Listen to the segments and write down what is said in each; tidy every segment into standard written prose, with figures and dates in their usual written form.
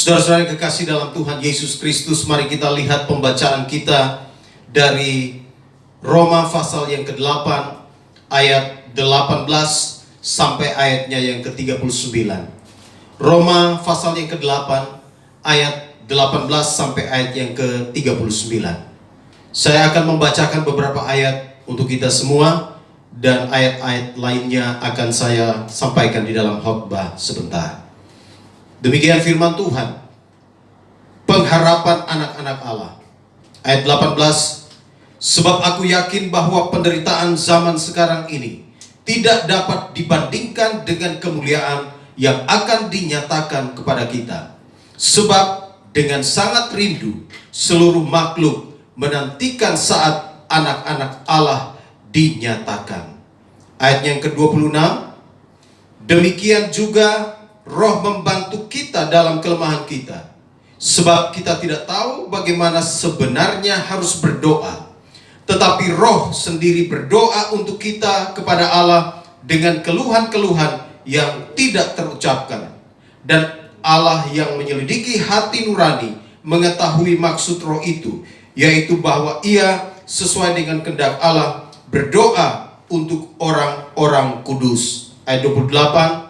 Saudara-saudara yang kekasih dalam Tuhan Yesus Kristus, mari kita lihat pembacaan kita dari Roma pasal yang ke-8 ayat 18 sampai ayatnya yang ke-39. Roma pasal yang ke-8 ayat 18 sampai ayat yang ke-39. Saya akan membacakan beberapa ayat untuk kita semua, dan ayat-ayat lainnya akan saya sampaikan di dalam khotbah sebentar. Demikian firman Tuhan. Pengharapan anak-anak Allah. Ayat 18. Sebab aku yakin bahwa penderitaan zaman sekarang ini tidak dapat dibandingkan dengan kemuliaan yang akan dinyatakan kepada kita. Sebab dengan sangat rindu seluruh makhluk menantikan saat anak-anak Allah dinyatakan. Ayat yang ke-26. Demikian juga Roh membantu kita dalam kelemahan kita. Sebab kita tidak tahu bagaimana sebenarnya harus berdoa. Tetapi Roh sendiri berdoa untuk kita kepada Allah dengan keluhan-keluhan yang tidak terucapkan. Dan Allah yang menyelidiki hati nurani mengetahui maksud Roh itu, yaitu bahwa Ia sesuai dengan kehendak Allah berdoa untuk orang-orang kudus. Ayat 28.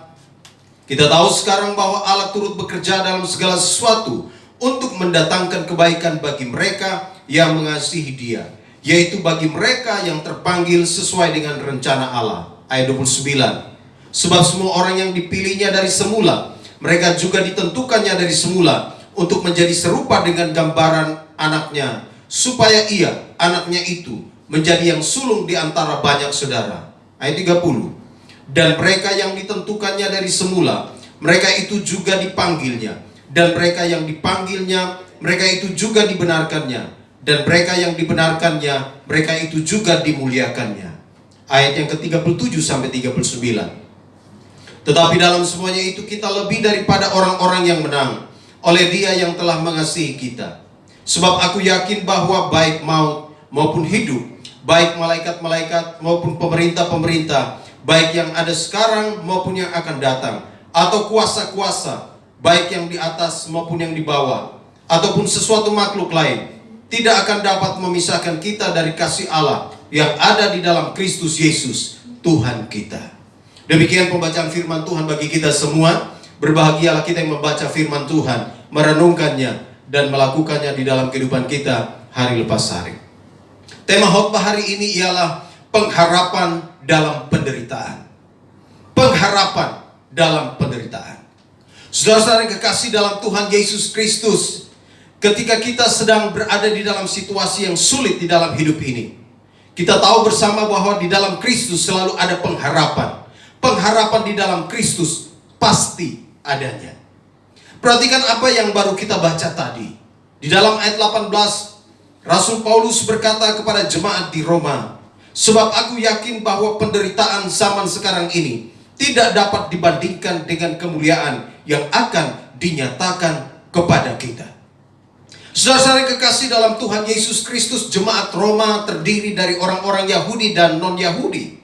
Kita tahu sekarang bahwa Allah turut bekerja dalam segala sesuatu untuk mendatangkan kebaikan bagi mereka yang mengasihi Dia, yaitu bagi mereka yang terpanggil sesuai dengan rencana Allah. Ayat 29. Sebab semua orang yang dipilihnya dari semula, mereka juga ditentukannya dari semula untuk menjadi serupa dengan gambaran anaknya, supaya Ia, anaknya itu, menjadi yang sulung di antara banyak saudara. Ayat 30. Dan mereka yang ditentukannya dari semula, mereka itu juga dipanggilnya. Dan mereka yang dipanggilnya, mereka itu juga dibenarkannya. Dan mereka yang dibenarkannya, mereka itu juga dimuliakannya. Ayat yang ke-37 sampai 39. Tetapi dalam semuanya itu kita lebih daripada orang-orang yang menang oleh Dia yang telah mengasihi kita. Sebab aku yakin bahwa baik maut maupun hidup, baik malaikat-malaikat maupun pemerintah-pemerintah, baik yang ada sekarang maupun yang akan datang, atau kuasa-kuasa, baik yang di atas maupun yang di bawah, ataupun sesuatu makhluk lain, tidak akan dapat memisahkan kita dari kasih Allah yang ada di dalam Kristus Yesus, Tuhan kita. Demikian pembacaan firman Tuhan bagi kita semua. Berbahagialah kita yang membaca firman Tuhan, merenungkannya, dan melakukannya di dalam kehidupan kita hari lepas hari. Tema khotbah hari ini ialah pengharapan dalam penderitaan. Pengharapan dalam penderitaan. Saudara-saudara yang kekasih dalam Tuhan Yesus Kristus, ketika kita sedang berada di dalam situasi yang sulit di dalam hidup ini, kita tahu bersama bahwa di dalam Kristus selalu ada pengharapan. Pengharapan di dalam Kristus pasti adanya. Perhatikan apa yang baru kita baca tadi. Di dalam ayat 18, Rasul Paulus berkata kepada jemaat di Roma, sebab aku yakin bahwa penderitaan zaman sekarang ini tidak dapat dibandingkan dengan kemuliaan yang akan dinyatakan kepada kita. Saudara-saudara kekasih dalam Tuhan Yesus Kristus, jemaat Roma terdiri dari orang-orang Yahudi dan non-Yahudi.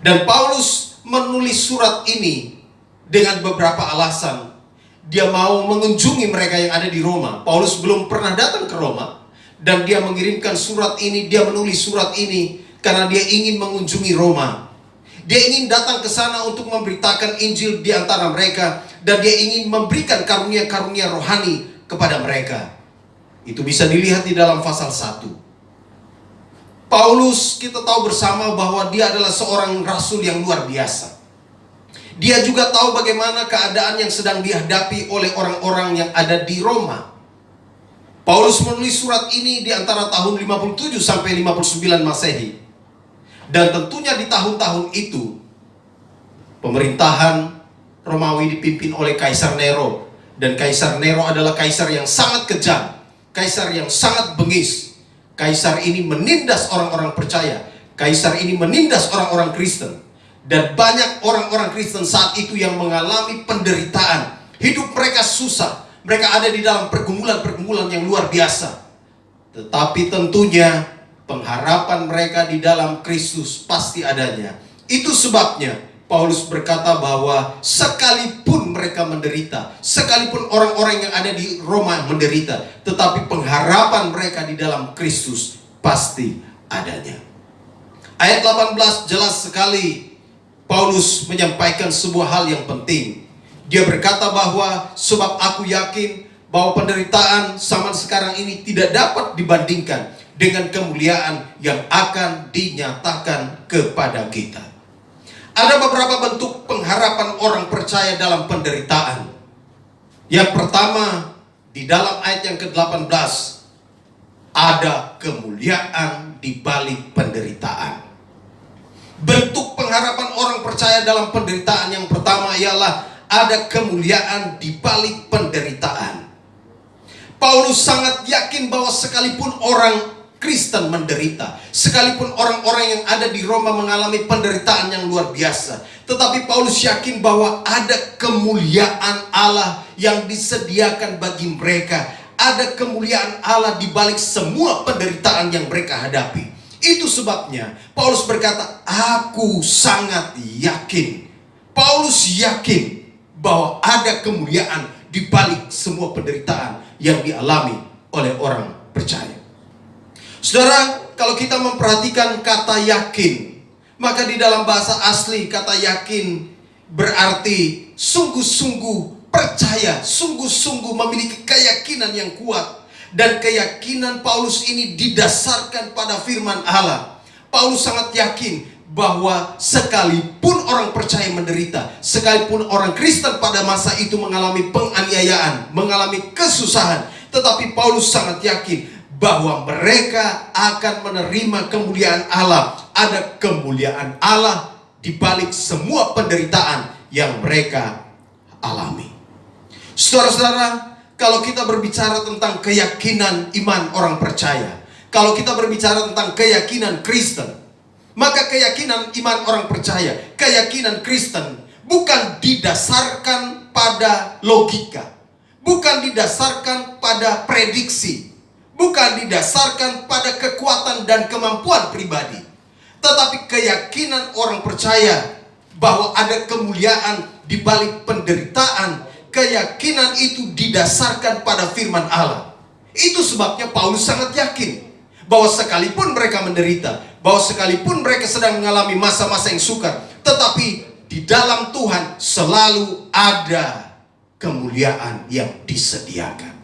Dan Paulus menulis surat ini dengan beberapa alasan. Dia mau mengunjungi mereka yang ada di Roma. Paulus belum pernah datang ke Roma, dan dia mengirimkan surat ini, dia menulis surat ini karena dia ingin mengunjungi Roma. Dia ingin datang ke sana untuk memberitakan Injil di antara mereka, dan dia ingin memberikan karunia-karunia rohani kepada mereka. Itu bisa dilihat di dalam pasal 1. Paulus, kita tahu bersama bahwa dia adalah seorang rasul yang luar biasa. Dia juga tahu bagaimana keadaan yang sedang dihadapi oleh orang-orang yang ada di Roma. Paulus menulis surat ini di antara tahun 57 sampai 59 Masehi. Dan tentunya di tahun-tahun itu, pemerintahan Romawi dipimpin oleh Kaisar Nero. Dan Kaisar Nero adalah kaisar yang sangat kejam, kaisar yang sangat bengis. Kaisar ini menindas orang-orang percaya. Kaisar ini menindas orang-orang Kristen. Dan banyak orang-orang Kristen saat itu yang mengalami penderitaan. Hidup mereka susah. Mereka ada di dalam pergumulan-pergumulan yang luar biasa. Tetapi tentunya pengharapan mereka di dalam Kristus pasti adanya. Itu sebabnya Paulus berkata bahwa sekalipun mereka menderita, sekalipun orang-orang yang ada di Roma menderita, tetapi pengharapan mereka di dalam Kristus pasti adanya. Ayat 18 jelas sekali Paulus menyampaikan sebuah hal yang penting. Dia berkata bahwa sebab aku yakin bahwa penderitaan zaman sekarang ini tidak dapat dibandingkan dengan kemuliaan yang akan dinyatakan kepada kita. Ada beberapa bentuk pengharapan orang percaya dalam penderitaan. Yang pertama, di dalam ayat yang ke-18, ada kemuliaan di balik penderitaan. Bentuk pengharapan orang percaya dalam penderitaan yang pertama ialah ada kemuliaan di balik penderitaan. Paulus sangat yakin bahwa sekalipun orang Kristen menderita, sekalipun orang-orang yang ada di Roma mengalami penderitaan yang luar biasa, tetapi Paulus yakin bahwa ada kemuliaan Allah yang disediakan bagi mereka. Ada kemuliaan Allah di balik semua penderitaan yang mereka hadapi. Itu sebabnya Paulus berkata, aku sangat yakin. Paulus yakin bahwa ada kemuliaan di balik semua penderitaan yang dialami oleh orang percaya. Saudara, kalau kita memperhatikan kata yakin, maka di dalam bahasa asli kata yakin berarti sungguh-sungguh percaya, sungguh-sungguh memiliki keyakinan yang kuat. Dan keyakinan Paulus ini didasarkan pada firman Allah. Paulus sangat yakin bahwa sekalipun orang percaya menderita, sekalipun orang Kristen pada masa itu mengalami penganiayaan, mengalami kesusahan, tetapi Paulus sangat yakin bahwa mereka akan menerima kemuliaan Allah. Ada kemuliaan Allah di balik semua penderitaan yang mereka alami. Saudara-saudara, kalau kita berbicara tentang keyakinan iman orang percaya, kalau kita berbicara tentang keyakinan Kristen, maka keyakinan iman orang percaya, keyakinan Kristen bukan didasarkan pada logika, bukan didasarkan pada prediksi, bukan didasarkan pada kekuatan dan kemampuan pribadi, tetapi keyakinan orang percaya bahwa ada kemuliaan di balik penderitaan. Keyakinan itu didasarkan pada firman Allah. Itu sebabnya Paulus sangat yakin bahwa sekalipun mereka menderita, bahwa sekalipun mereka sedang mengalami masa-masa yang sukar, tetapi di dalam Tuhan selalu ada kemuliaan yang disediakan.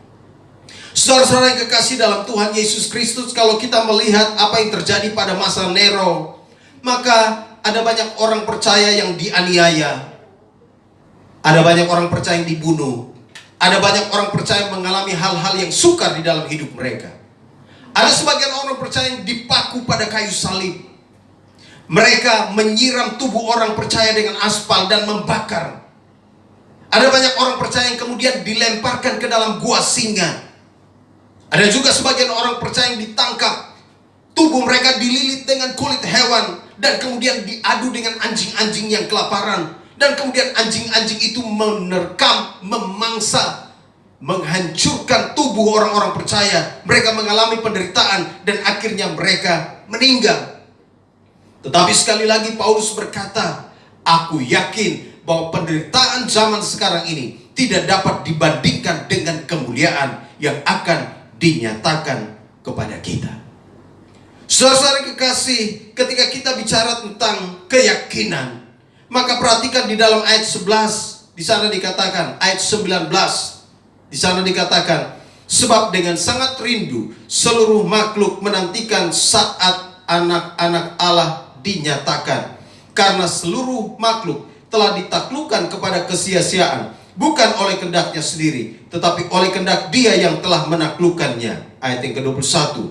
Saudara-saudara yang kekasih dalam Tuhan Yesus Kristus, kalau kita melihat apa yang terjadi pada masa Nero, maka ada banyak orang percaya yang dianiaya. Ada banyak orang percaya yang dibunuh. Ada banyak orang percaya yang mengalami hal-hal yang sukar di dalam hidup mereka. Ada sebagian orang percaya yang dipaku pada kayu salib. Mereka menyiram tubuh orang percaya dengan aspal dan membakar. Ada banyak orang percaya yang kemudian dilemparkan ke dalam gua singa. Ada juga sebagian orang percaya yang ditangkap. Tubuh mereka dililit dengan kulit hewan dan kemudian diadu dengan anjing-anjing yang kelaparan. Dan kemudian anjing-anjing itu menerkam, memangsa, menghancurkan tubuh orang-orang percaya. Mereka mengalami penderitaan dan akhirnya mereka meninggal. Tetapi sekali lagi Paulus berkata, aku yakin bahwa penderitaan zaman sekarang ini tidak dapat dibandingkan dengan kemuliaan yang akan dinyatakan kepada kita. Saudara-saudara kekasih, ketika kita bicara tentang keyakinan, maka perhatikan di dalam ayat 11, di sana dikatakan, ayat 19, di sana dikatakan, sebab dengan sangat rindu seluruh makhluk menantikan saat anak-anak Allah dinyatakan, karena seluruh makhluk telah ditaklukkan kepada kesia-siaan, bukan oleh kehendaknya sendiri, tetapi oleh kehendak Dia yang telah menaklukkannya. Ayat yang ke-21.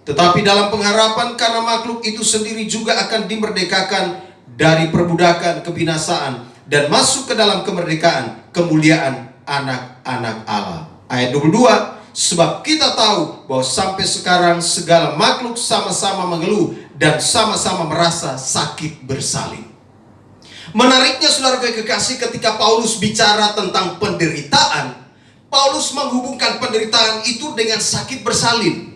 Tetapi dalam pengharapan karena makhluk itu sendiri juga akan dimerdekakan dari perbudakan kebinasaan dan masuk ke dalam kemerdekaan kemuliaan anak-anak Allah. Ayat 22, sebab kita tahu bahwa sampai sekarang segala makhluk sama-sama mengeluh dan sama-sama merasa sakit bersalin. Menariknya saudara kekasih, ketika Paulus bicara tentang penderitaan, Paulus menghubungkan penderitaan itu dengan sakit bersalin.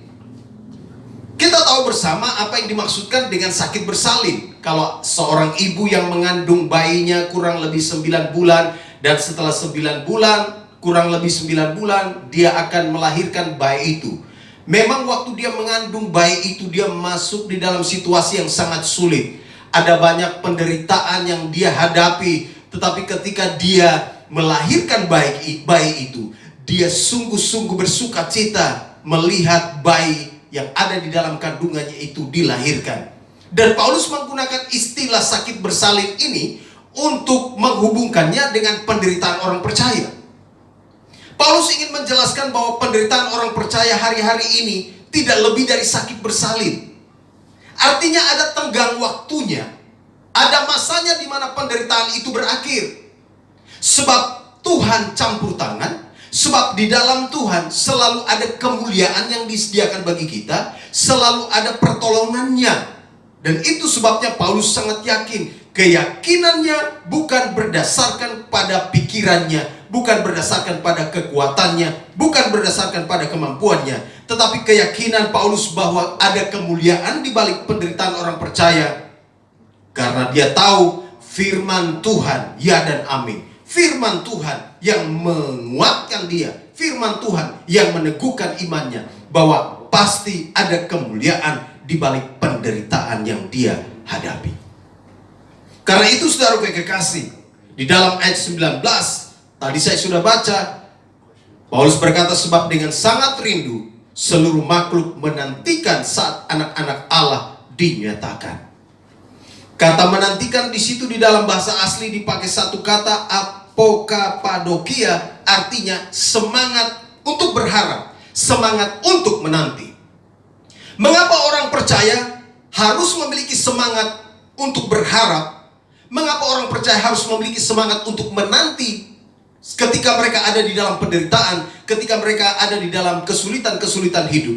Kita tahu bersama apa yang dimaksudkan dengan sakit bersalin. kalau seorang ibu yang mengandung bayinya kurang lebih 9 bulan, dan setelah 9 bulan, kurang lebih 9 bulan, dia akan melahirkan bayi itu. Memang waktu dia mengandung bayi itu, dia masuk di dalam situasi yang sangat sulit. Ada banyak penderitaan yang dia hadapi. Tetapi ketika dia melahirkan bayi itu, dia sungguh-sungguh bersuka cita melihat bayi yang ada di dalam kandungannya itu dilahirkan. Dan Paulus menggunakan istilah sakit bersalin ini untuk menghubungkannya dengan penderitaan orang percaya. Paulus ingin menjelaskan bahwa penderitaan orang percaya hari-hari ini tidak lebih dari sakit bersalin. Artinya ada tenggang waktunya, ada masanya di mana penderitaan itu berakhir. Sebab Tuhan campur tangan, sebab di dalam Tuhan selalu ada kemuliaan yang disediakan bagi kita, selalu ada pertolongannya. Dan itu sebabnya Paulus sangat yakin, keyakinannya bukan berdasarkan pada pikirannya, bukan berdasarkan pada kekuatannya, bukan berdasarkan pada kemampuannya, tetapi keyakinan Paulus bahwa ada kemuliaan di balik penderitaan orang percaya, karena dia tahu firman Tuhan, ya dan amin. Firman Tuhan yang menguatkan dia, firman Tuhan yang meneguhkan imannya, bahwa pasti ada kemuliaan di balik penderitaan yang dia hadapi. Karena itu saudara kekasih, di dalam ayat 19 tadi saya sudah baca, Paulus berkata, sebab dengan sangat rindu seluruh makhluk menantikan saat anak-anak Allah dinyatakan. Kata menantikan di situ di dalam bahasa asli dipakai satu kata apokapadokia, artinya semangat untuk berharap, semangat untuk menanti. Mengapa orang percaya harus memiliki semangat untuk berharap? Mengapa orang percaya harus memiliki semangat untuk menanti ketika mereka ada di dalam penderitaan, ketika mereka ada di dalam kesulitan-kesulitan hidup?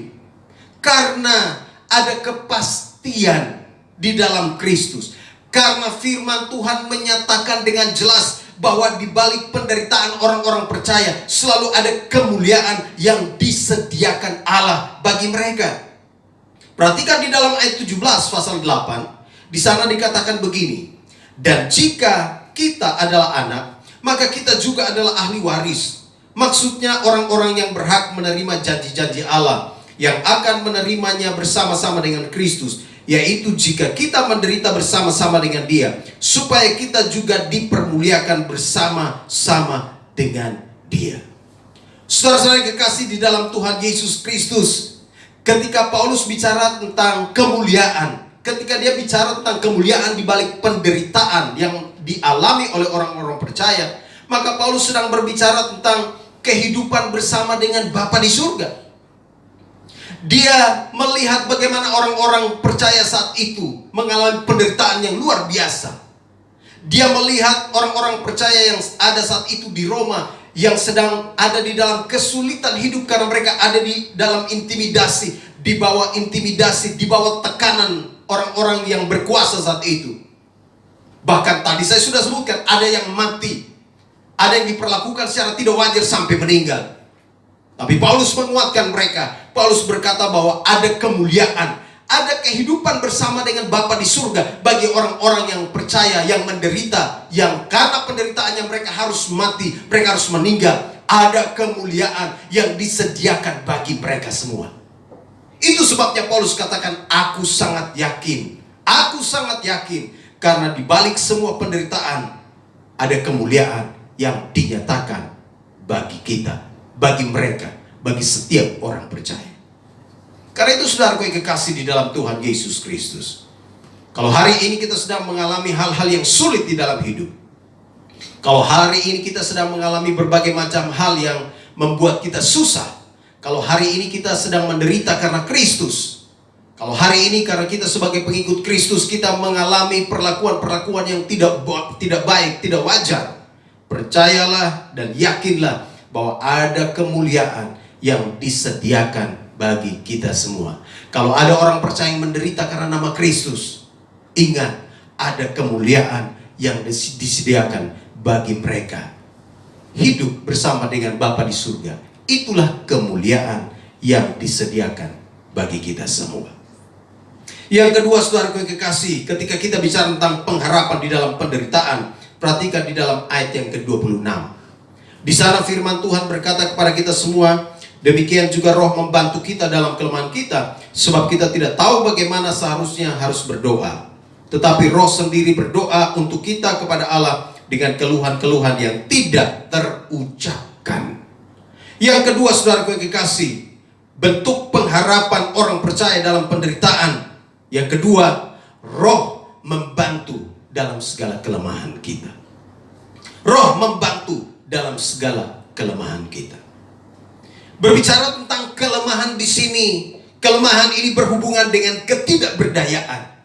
Karena ada kepastian di dalam Kristus. Karena firman Tuhan menyatakan dengan jelas bahwa di balik penderitaan orang-orang percaya selalu ada kemuliaan yang disediakan Allah bagi mereka. Perhatikan di dalam ayat 17 pasal 8, di sana dikatakan begini, dan jika kita adalah anak, maka kita juga adalah ahli waris. Maksudnya orang-orang yang berhak menerima janji-janji Allah, yang akan menerimanya bersama-sama dengan Kristus, yaitu jika kita menderita bersama-sama dengan Dia, supaya kita juga dipermuliakan bersama-sama dengan Dia. Saudara-saudara yang kekasih di dalam Tuhan Yesus Kristus, ketika Paulus bicara tentang kemuliaan, ketika dia bicara tentang kemuliaan di balik penderitaan yang dialami oleh orang-orang percaya, maka Paulus sedang berbicara tentang kehidupan bersama dengan Bapa di surga. Dia melihat bagaimana orang-orang percaya saat itu mengalami penderitaan yang luar biasa. Dia melihat orang-orang percaya yang ada saat itu di Roma yang sedang ada di dalam kesulitan hidup karena mereka ada di dalam intimidasi, di bawah intimidasi, di bawah tekanan orang-orang yang berkuasa saat itu. Bahkan tadi saya sudah sebutkan, ada yang mati, ada yang diperlakukan secara tidak wajar sampai meninggal. Tapi Paulus menguatkan mereka. Paulus berkata bahwa ada kemuliaan, ada kehidupan bersama dengan Bapa di surga bagi orang-orang yang percaya, yang menderita, yang karena penderitaannya mereka harus mati, mereka harus meninggal. Ada kemuliaan yang disediakan bagi mereka semua. Itu sebabnya Paulus katakan, aku sangat yakin, karena di balik semua penderitaan ada kemuliaan yang dinyatakan bagi kita, bagi mereka, bagi setiap orang percaya. Karena itu saudaraku yang kekasih di dalam Tuhan Yesus Kristus, kalau hari ini kita sedang mengalami hal-hal yang sulit di dalam hidup, kalau hari ini kita sedang mengalami berbagai macam hal yang membuat kita susah, kalau hari ini kita sedang menderita karena Kristus, kalau hari ini karena kita sebagai pengikut Kristus kita mengalami perlakuan-perlakuan yang tidak baik, tidak wajar, percayalah dan yakinlah bahwa ada kemuliaan yang disediakan bagi kita semua. Kalau ada orang percaya yang menderita karena nama Kristus, ingat, ada kemuliaan yang disediakan bagi mereka. Hidup bersama dengan Bapa di surga, itulah kemuliaan yang disediakan bagi kita semua. Yang kedua, saudaraku yang kekasih, ketika kita bicara tentang pengharapan di dalam penderitaan, perhatikan di dalam ayat yang ke-26. Di sana firman Tuhan berkata kepada kita semua, demikian juga Roh membantu kita dalam kelemahan kita, sebab kita tidak tahu bagaimana seharusnya harus berdoa. Tetapi Roh sendiri berdoa untuk kita kepada Allah dengan keluhan-keluhan yang tidak terucapkan. Yang kedua, saudaraku yang kekasih, bentuk pengharapan orang percaya dalam penderitaan. Yang kedua, Roh membantu dalam segala kelemahan kita. Roh membantu dalam segala kelemahan kita. Berbicara tentang kelemahan di sini, kelemahan ini berhubungan dengan ketidakberdayaan.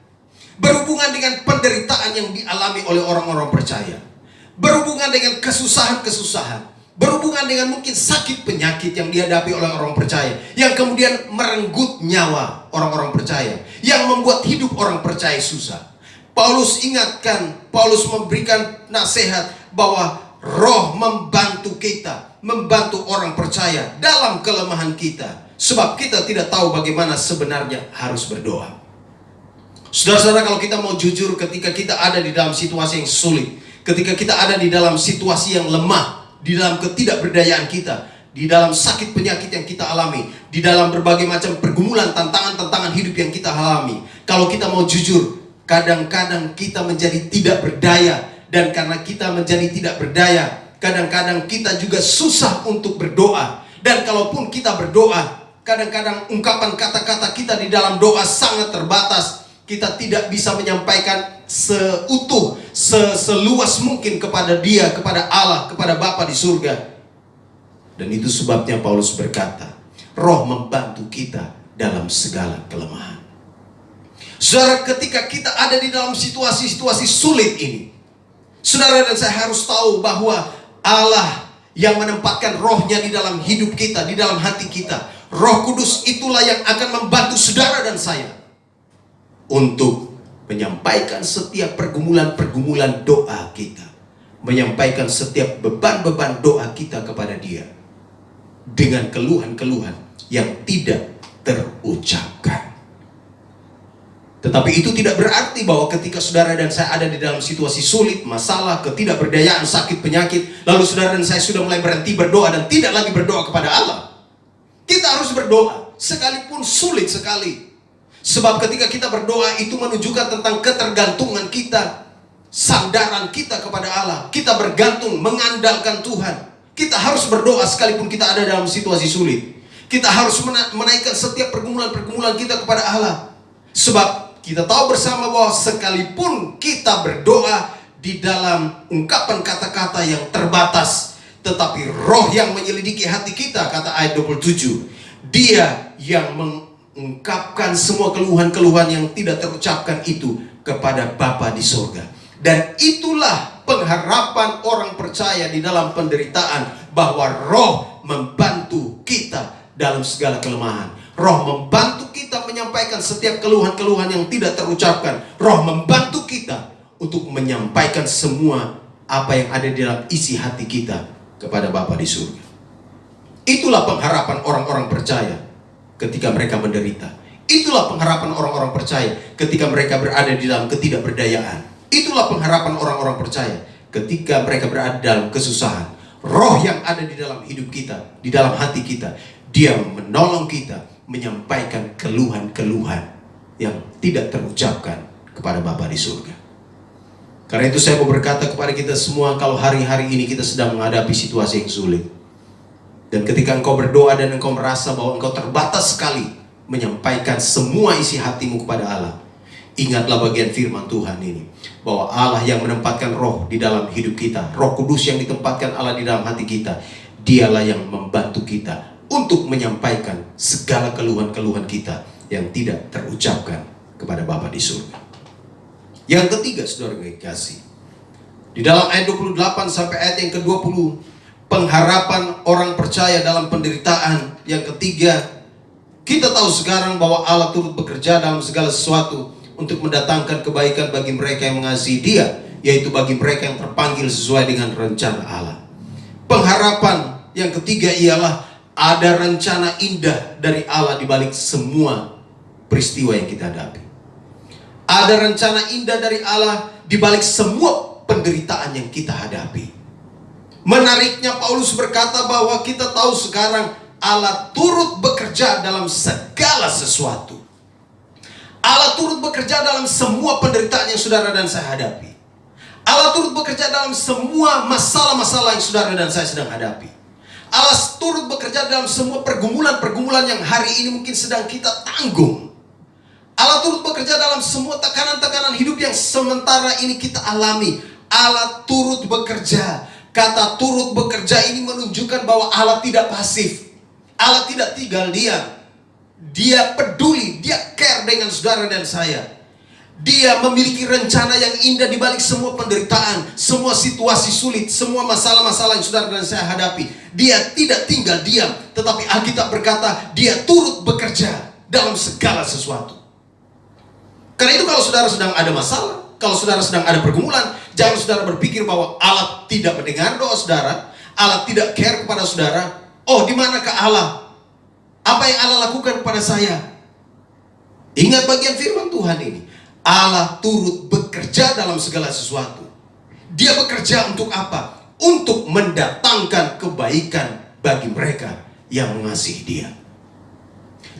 Berhubungan dengan penderitaan yang dialami oleh orang-orang percaya. Berhubungan dengan kesusahan-kesusahan. Berhubungan dengan mungkin sakit penyakit yang dihadapi oleh orang percaya, yang kemudian merenggut nyawa orang-orang percaya, yang membuat hidup orang percaya susah. Paulus ingatkan, Paulus memberikan nasihat bahwa Roh membantu kita, membantu orang percaya dalam kelemahan kita, sebab kita tidak tahu bagaimana sebenarnya harus berdoa. Saudara-saudara, kalau kita mau jujur, ketika kita ada di dalam situasi yang sulit, ketika kita ada di dalam situasi yang lemah, di dalam ketidakberdayaan kita, di dalam sakit penyakit yang kita alami, di dalam berbagai macam pergumulan, tantangan-tantangan hidup yang kita alami, kalau kita mau jujur, kadang-kadang kita menjadi tidak berdaya. Dan karena kita menjadi tidak berdaya, kadang-kadang kita juga susah untuk berdoa. Dan kalaupun kita berdoa, kadang-kadang ungkapan kata-kata kita di dalam doa sangat terbatas. Kita tidak bisa menyampaikan seutuh, seluas mungkin kepada Dia, kepada Allah, kepada Bapa di surga. Dan itu sebabnya Paulus berkata, Roh membantu kita dalam segala kelemahan. Saudara, ketika kita ada di dalam situasi-situasi sulit ini, saudara dan saya harus tahu bahwa Allah yang menempatkan Roh-Nya di dalam hidup kita, di dalam hati kita, Roh Kudus itulah yang akan membantu saudara dan saya untuk menyampaikan setiap pergumulan-pergumulan doa kita, menyampaikan setiap beban-beban doa kita kepada Dia dengan keluhan-keluhan yang tidak terucapkan. Tetapi itu tidak berarti bahwa ketika saudara dan saya ada di dalam situasi sulit, masalah, ketidakberdayaan, sakit, penyakit, lalu saudara dan saya sudah mulai berhenti berdoa dan tidak lagi berdoa kepada Allah. Kita harus berdoa sekalipun sulit sekali. Sebab ketika kita berdoa itu menunjukkan tentang ketergantungan kita, sandaran kita kepada Allah. Kita bergantung, mengandalkan Tuhan. Kita harus berdoa sekalipun kita ada dalam situasi sulit. Kita harus menaikkan setiap pergumulan-pergumulan kita kepada Allah. Sebab kita tahu bersama bahwa sekalipun kita berdoa di dalam ungkapan kata-kata yang terbatas, tetapi Roh yang menyelidiki hati kita, kata ayat 27, Dia yang mengungkapkan semua keluhan-keluhan yang tidak terucapkan itu kepada Bapa di surga. Dan itulah pengharapan orang percaya di dalam penderitaan, bahwa Roh membantu kita dalam segala kelemahan. Roh membantu kita menyampaikan setiap keluhan-keluhan yang tidak terucapkan. Roh membantu kita untuk menyampaikan semua apa yang ada di dalam isi hati kita kepada Bapa di surga. Itulah pengharapan orang-orang percaya ketika mereka menderita. Itulah pengharapan orang-orang percaya ketika mereka berada di dalam ketidakberdayaan. Itulah pengharapan orang-orang percaya ketika mereka berada dalam kesusahan. Roh yang ada di dalam hidup kita, di dalam hati kita, Dia menolong kita menyampaikan keluhan-keluhan yang tidak terucapkan kepada Bapa di surga. Karena itu saya mau berkata kepada kita semua, kalau hari-hari ini kita sedang menghadapi situasi yang sulit, dan ketika engkau berdoa dan engkau merasa bahwa engkau terbatas sekali menyampaikan semua isi hatimu kepada Allah, ingatlah bagian firman Tuhan ini, bahwa Allah yang menempatkan Roh di dalam hidup kita, Roh Kudus yang ditempatkan Allah di dalam hati kita, Dialah yang membantu kita untuk menyampaikan segala keluhan-keluhan kita yang tidak terucapkan kepada Bapa di surga. Yang ketiga, saudara yang kasih, di dalam ayat 28 sampai ayat yang ke-20, pengharapan orang percaya dalam penderitaan. Yang ketiga, kita tahu sekarang bahwa Allah turut bekerja dalam segala sesuatu untuk mendatangkan kebaikan bagi mereka yang mengasihi Dia, yaitu bagi mereka yang terpanggil sesuai dengan rencana Allah. Pengharapan yang ketiga ialah ada rencana indah dari Allah di balik semua peristiwa yang kita hadapi. Ada rencana indah dari Allah di balik semua penderitaan yang kita hadapi. Menariknya Paulus berkata bahwa kita tahu sekarang Allah turut bekerja dalam segala sesuatu. Allah turut bekerja dalam semua penderitaan yang saudara dan saya hadapi. Allah turut bekerja dalam semua masalah-masalah yang saudara dan saya sedang hadapi. Allah turut bekerja dalam semua pergumulan-pergumulan yang hari ini mungkin sedang kita tanggung. Allah turut bekerja dalam semua tekanan-tekanan hidup yang sementara ini kita alami. Allah turut bekerja. Kata turut bekerja ini menunjukkan bahwa Allah tidak pasif. Allah tidak tinggal diam. Dia peduli, dia care dengan saudara dan saya. Dia memiliki rencana yang indah di balik semua penderitaan, semua situasi sulit, semua masalah-masalah yang saudara dan saya hadapi. Dia tidak tinggal diam, tetapi Alkitab berkata dia turut bekerja dalam segala sesuatu. Karena itu kalau saudara sedang ada masalah, kalau saudara sedang ada pergumulan, jangan saudara berpikir bahwa Allah tidak mendengar doa saudara, Allah tidak care kepada saudara. Oh, di manakah Allah? Apa yang Allah lakukan kepada saya? Ingat bagian firman Tuhan ini. Allah turut bekerja dalam segala sesuatu. Dia bekerja untuk apa? Untuk mendatangkan kebaikan bagi mereka yang mengasihi Dia.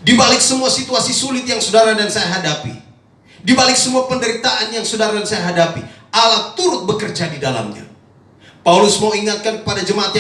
Di balik semua situasi sulit yang saudara dan saya hadapi, di balik semua penderitaan yang saudara dan saya hadapi, Allah turut bekerja di dalamnya. Paulus mau ingatkan kepada jemaat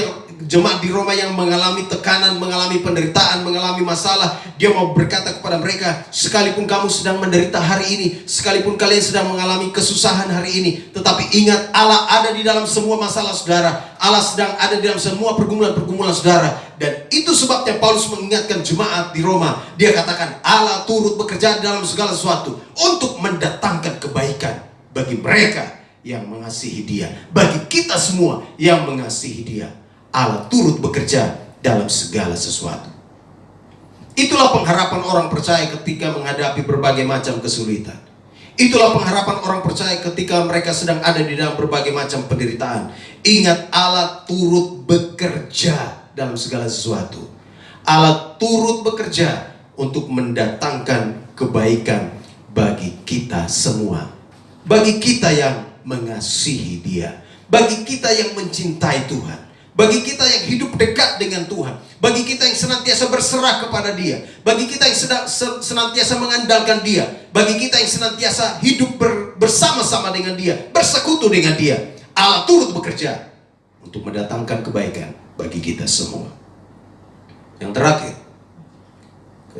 di Roma yang mengalami tekanan, mengalami penderitaan, mengalami masalah. Dia mau berkata kepada mereka, sekalipun kamu sedang menderita hari ini, sekalipun kalian sedang mengalami kesusahan hari ini, tetapi ingat Allah ada di dalam semua masalah saudara. Allah sedang ada di dalam semua pergumulan-pergumulan saudara. Dan itu sebabnya Paulus mengingatkan jemaat di Roma. Dia katakan Allah turut bekerja dalam segala sesuatu untuk mendatangkan kebaikan bagi mereka yang mengasihi Dia, bagi kita semua yang mengasihi Dia. Allah turut bekerja dalam segala sesuatu. Itulah pengharapan orang percaya ketika menghadapi berbagai macam kesulitan. Itulah pengharapan orang percaya ketika mereka sedang ada di dalam berbagai macam penderitaan. Ingat, Allah turut bekerja dalam segala sesuatu. Allah turut bekerja untuk mendatangkan kebaikan bagi kita semua, bagi kita yang mengasihi Dia, bagi kita yang mencintai Tuhan, bagi kita yang hidup dekat dengan Tuhan, bagi kita yang senantiasa berserah kepada Dia, bagi kita yang senantiasa mengandalkan Dia, bagi kita yang senantiasa hidup bersama-sama dengan Dia, bersekutu dengan Dia. Allah turut bekerja untuk mendatangkan kebaikan bagi kita semua. Yang terakhir,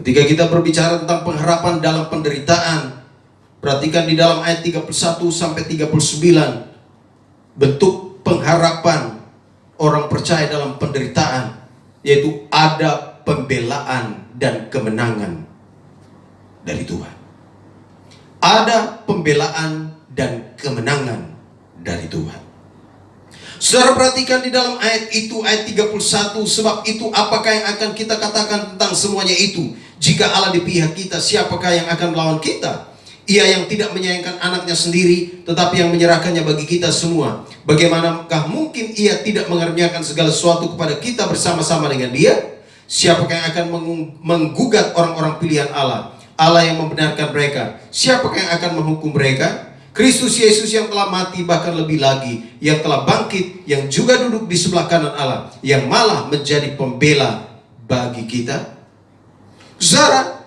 ketika kita berbicara tentang pengharapan dalam penderitaan, perhatikan di dalam ayat 31 sampai 39 bentuk pengharapan orang percaya dalam penderitaan, yaitu ada pembelaan dan kemenangan dari Tuhan. Ada pembelaan dan kemenangan dari Tuhan. Saudara perhatikan di dalam ayat itu, ayat 31, sebab itu apakah yang akan kita katakan tentang semuanya itu? Jika Allah di pihak kita, siapakah yang akan melawan kita? Ia yang tidak menyayangkan anaknya sendiri, tetapi yang menyerahkannya bagi kita semua. Bagaimanakah mungkin ia tidak mengaruniakan segala sesuatu kepada kita bersama-sama dengan Dia? Siapakah yang akan menggugat orang-orang pilihan Allah? Allah yang membenarkan mereka. Siapakah yang akan menghukum mereka? Kristus Yesus yang telah mati, bahkan lebih lagi, yang telah bangkit, yang juga duduk di sebelah kanan Allah, yang malah menjadi pembela bagi kita. Saudara,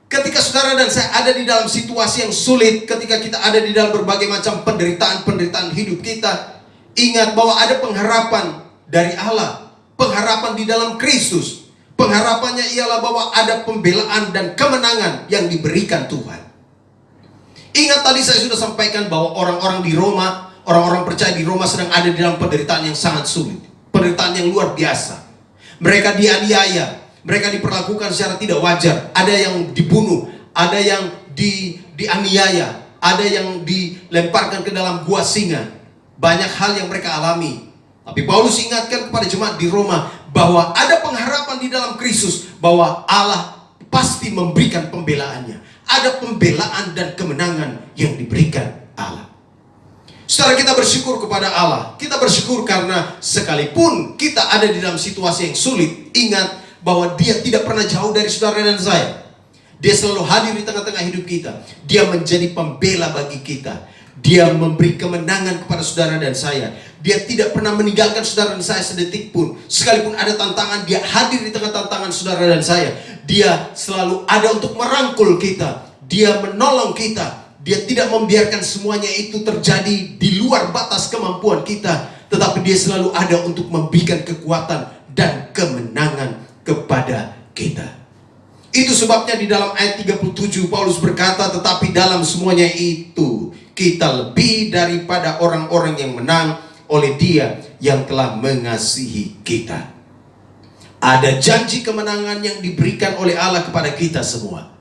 ketika saudara dan saya ada di dalam situasi yang sulit, ketika kita ada di dalam berbagai macam penderitaan hidup kita, ingat bahwa ada pengharapan dari Allah, pengharapan di dalam Kristus. Pengharapannya ialah bahwa ada pembelaan dan kemenangan yang diberikan Tuhan. Ingat tadi saya sudah sampaikan bahwa orang-orang di Roma, orang-orang percaya di Roma sedang ada di dalam penderitaan yang sangat sulit, penderitaan yang luar biasa. Mereka dianiaya, mereka diperlakukan secara tidak wajar. Ada yang dibunuh, ada yang dianiaya, ada yang dilemparkan ke dalam gua singa. Banyak hal yang mereka alami. Tapi Paulus ingatkan kepada jemaat di Roma bahwa ada pengharapan di dalam Kristus, bahwa Allah pasti memberikan pembelaannya. Ada pembelaan dan kemenangan yang diberikan Allah. Saudara, kita bersyukur kepada Allah. Kita bersyukur karena sekalipun kita ada di dalam situasi yang sulit, ingat bahwa Dia tidak pernah jauh dari saudara dan saya. Dia selalu hadir di tengah-tengah hidup kita. Dia menjadi pembela bagi kita. Dia memberi kemenangan kepada saudara dan saya. Dia tidak pernah meninggalkan saudara dan saya sedetik pun. Sekalipun ada tantangan, dia hadir di tengah tantangan saudara dan saya. Dia selalu ada untuk merangkul kita. Dia menolong kita. Dia tidak membiarkan semuanya itu terjadi di luar batas kemampuan kita. Tetapi dia selalu ada untuk memberikan kekuatan dan kemenangan kepada kita. Itu sebabnya di dalam ayat 37 Paulus berkata, tetapi dalam semuanya itu kita lebih daripada orang-orang yang menang oleh Dia yang telah mengasihi kita. Ada janji kemenangan yang diberikan oleh Allah kepada kita semua.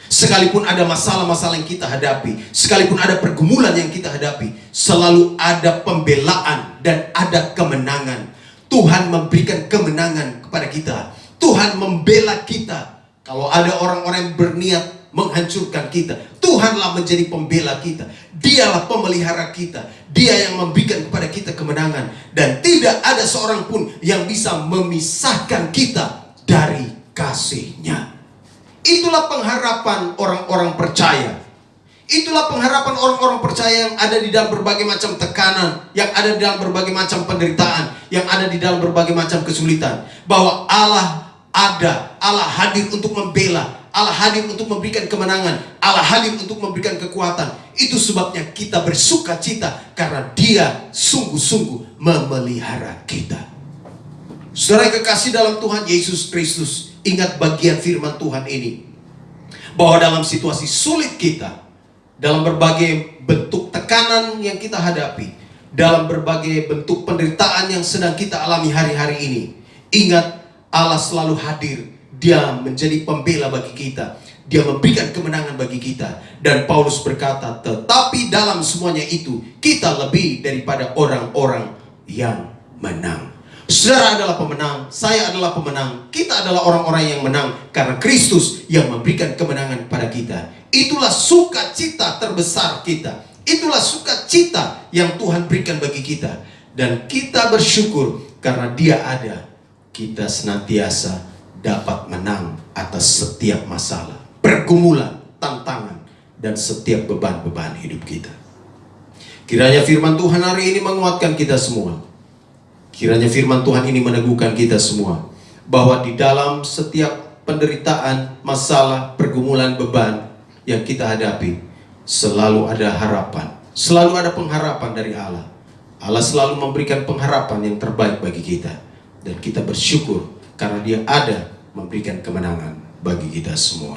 Sekalipun ada masalah-masalah yang kita hadapi, sekalipun ada pergumulan yang kita hadapi, selalu ada pembelaan dan ada kemenangan. Tuhan memberikan kemenangan kepada kita. Tuhan membela kita. Kalau ada orang-orang yang berniat menghancurkan kita, Tuhanlah menjadi pembela kita. Dialah pemelihara kita. Dia yang memberikan kepada kita kemenangan. Dan tidak ada seorang pun yang bisa memisahkan kita dari kasih-Nya. Itulah pengharapan orang-orang percaya. Itulah pengharapan orang-orang percaya yang ada di dalam berbagai macam tekanan, yang ada di dalam berbagai macam penderitaan, yang ada di dalam berbagai macam kesulitan. Bahwa Allah ada, Allah hadir untuk membela, Allah hadir untuk memberikan kemenangan, Allah hadir untuk memberikan kekuatan. Itu sebabnya kita bersuka cita, karena Dia sungguh-sungguh memelihara kita. Saudara kekasih dalam Tuhan Yesus Kristus, ingat bagian firman Tuhan ini, bahwa dalam situasi sulit kita, dalam berbagai bentuk tekanan yang kita hadapi, dalam berbagai bentuk penderitaan yang sedang kita alami hari-hari ini, ingat Allah selalu hadir. Dia menjadi pembela bagi kita. Dia memberikan kemenangan bagi kita. Dan Paulus berkata, tetapi dalam semuanya itu kita lebih daripada orang-orang yang menang. Saudara adalah pemenang, saya adalah pemenang, kita adalah orang-orang yang menang karena Kristus yang memberikan kemenangan pada kita. Itulah sukacita terbesar kita. Itulah sukacita yang Tuhan berikan bagi kita. Dan kita bersyukur karena Dia ada. Kita senantiasa dapat menang atas setiap masalah, pergumulan, tantangan, dan setiap beban-beban hidup kita. Kiranya firman Tuhan hari ini menguatkan kita semua. Kiranya firman Tuhan ini meneguhkan kita semua, bahwa di dalam setiap penderitaan, masalah, pergumulan, beban yang kita hadapi, selalu ada harapan, selalu ada pengharapan dari Allah. Allah selalu memberikan pengharapan yang terbaik bagi kita. Dan kita bersyukur karena Dia ada memberikan kemenangan bagi kita semua.